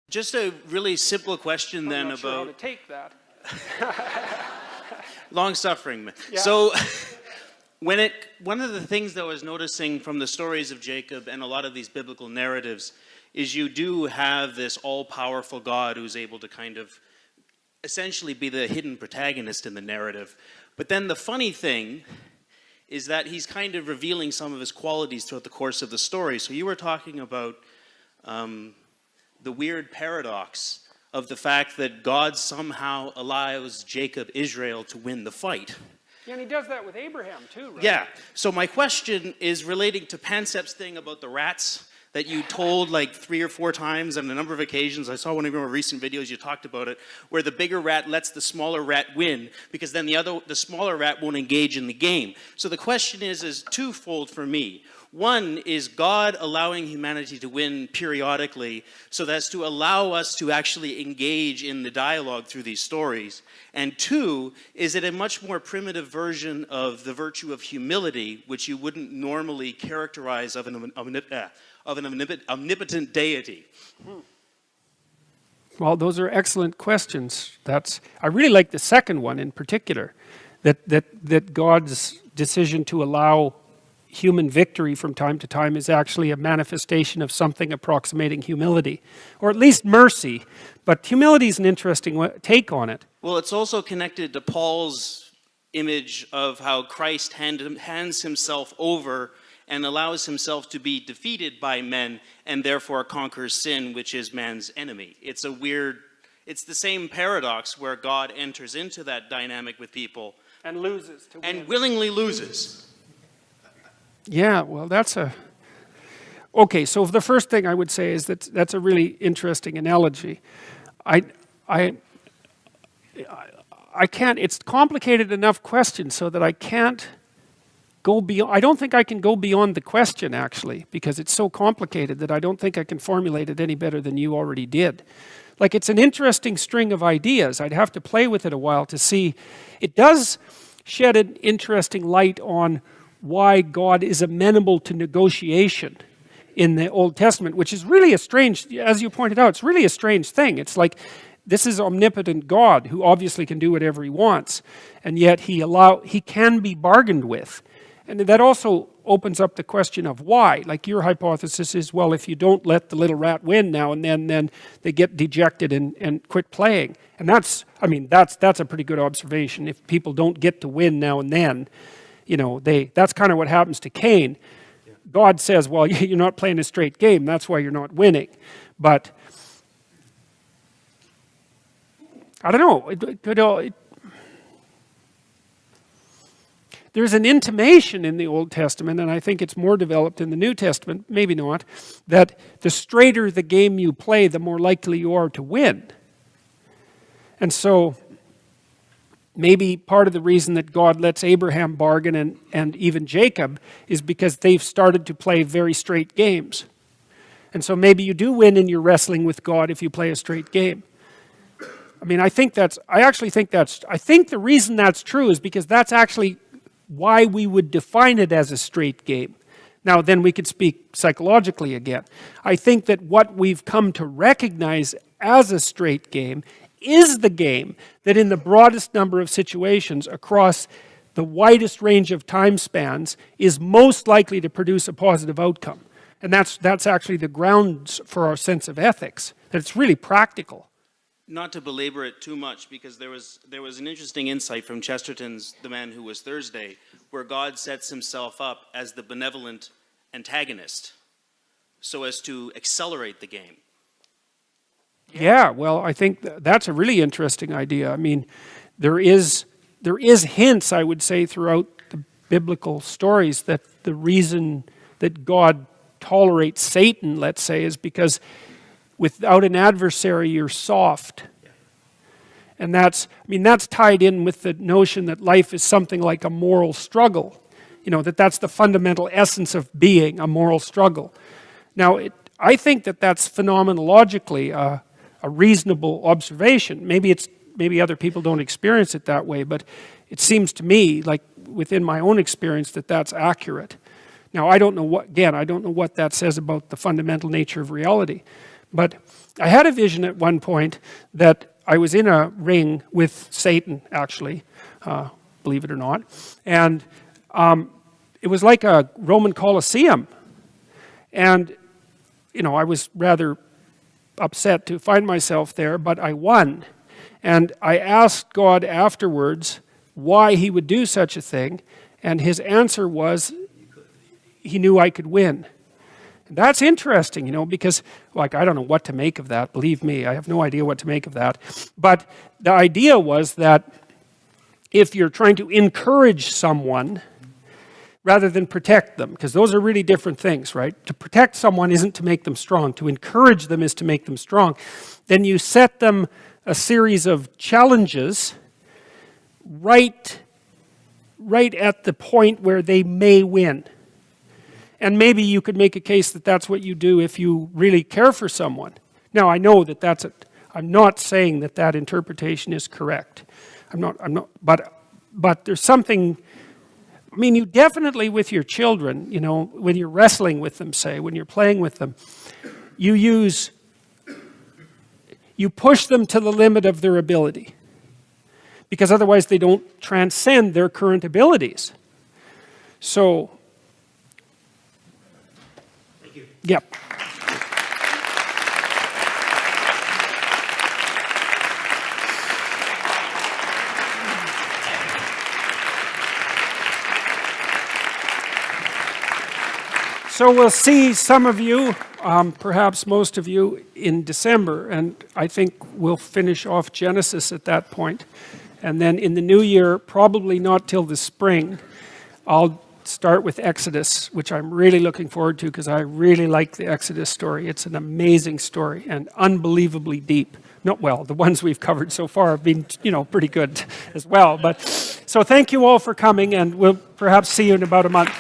Just a really simple question then I'm not sure how about to take that. long suffering. Yeah. So one of the things that I was noticing from the stories of Jacob and a lot of these biblical narratives is you do have this all-powerful God who's able to kind of essentially be the hidden protagonist in the narrative. But then the funny thing is that he's kind of revealing some of his qualities throughout the course of the story. So you were talking about the weird paradox of the fact that God somehow allows Jacob, Israel, to win the fight. Yeah, and he does that with Abraham too, right? Yeah. So my question is relating to Pansep's thing about the rats that you told like 3 or 4 times on a number of occasions. I saw one of your recent videos, you talked about it, where the bigger rat lets the smaller rat win because then the smaller rat won't engage in the game. So the question is twofold for me. One is God allowing humanity to win periodically so that's to allow us to actually engage in the dialogue through these stories. And two, is it a much more primitive version of the virtue of humility, which you wouldn't normally characterize of an omnipotent deity? Well, those are excellent questions. I really like the second one in particular, that God's decision to allow human victory from time to time is actually a manifestation of something approximating humility, or at least mercy. But humility is an interesting take on it. Well, it's also connected to Paul's image of how Christ hands himself over and allows himself to be defeated by men and therefore conquers sin, which is man's enemy. It's the same paradox where God enters into that dynamic with people And loses to win. and willingly loses. Yeah, well, okay, so the first thing I would say is that's a really interesting analogy. I can't, it's a complicated enough question so that I can't go beyond, I don't think I can go beyond the question actually, because it's so complicated that I don't think I can formulate it any better than you already did. Like, it's an interesting string of ideas. I'd have to play with it a while to see. It does shed an interesting light on why God is amenable to negotiation in the Old Testament, which is really a strange, as you pointed out, it's really a strange thing. It's like, this is omnipotent God who obviously can do whatever he wants, and yet he can be bargained with. And that also opens up the question of why. Like, your hypothesis is, well, if you don't let the little rat win now and then they get dejected and quit playing. And that's a pretty good observation. If people don't get to win now and then, that's kind of what happens to Cain. God says, well, you're not playing a straight game, that's why you're not winning. But I don't know, there's an intimation in the Old Testament, and I think it's more developed in the New Testament, maybe not, that the straighter the game you play, the more likely you are to win. And so maybe part of the reason that God lets Abraham bargain and even Jacob is because they've started to play very straight games. And so maybe you do win in your wrestling with God if you play a straight game. I think the reason that's true is because that's actually why we would define it as a straight game. Now, then we could speak psychologically again. I think that what we've come to recognize as a straight game is the game that in the broadest number of situations across the widest range of time spans is most likely to produce a positive outcome. And that's actually the grounds for our sense of ethics, that it's really practical. Not to belabor it too much, because there was an interesting insight from Chesterton's The Man Who Was Thursday, where God sets himself up as the benevolent antagonist so as to accelerate the game. Yeah, well, I think that's a really interesting idea. There is hints, I would say, throughout the biblical stories that the reason that God tolerates Satan, let's say, is because without an adversary, you're soft. And that's tied in with the notion that life is something like a moral struggle. That's the fundamental essence of being, a moral struggle. Now, I think that's phenomenologically a reasonable observation. Maybe other people don't experience it that way, but it seems to me, like within my own experience, that's accurate. Now, I don't know what that says about the fundamental nature of reality. But I had a vision at one point that I was in a ring with Satan, actually, believe it or not. And it was like a Roman Colosseum. And, you know, I was rather upset to find myself there, but I won. And I asked God afterwards why he would do such a thing. And his answer was, he knew I could win. That's interesting, you know, because, like, I don't know what to make of that. Believe me, I have no idea what to make of that. But the idea was that if you're trying to encourage someone rather than protect them, because those are really different things, right? To protect someone isn't to make them strong. To encourage them is to make them strong. Then you set them a series of challenges right at the point where they may win. And maybe you could make a case that that's what you do if you really care for someone. Now, I know that that's it. I'm not saying that that interpretation is correct. I'm not, but there's something, I mean, you definitely with your children, you know, when you're wrestling with them, say, when you're playing with them, you push them to the limit of their ability. Because otherwise they don't transcend their current abilities. So, yep. So we'll see some of you, perhaps most of you, in December, and I think we'll finish off Genesis at that point. And then in the new year, probably not till the spring, I'll start with Exodus, which I'm really looking forward to because I really like the Exodus story. It's an amazing story and unbelievably deep. Not well, the ones we've covered so far have been, you know, pretty good as well. But so thank you all for coming, and we'll perhaps see you in about a month.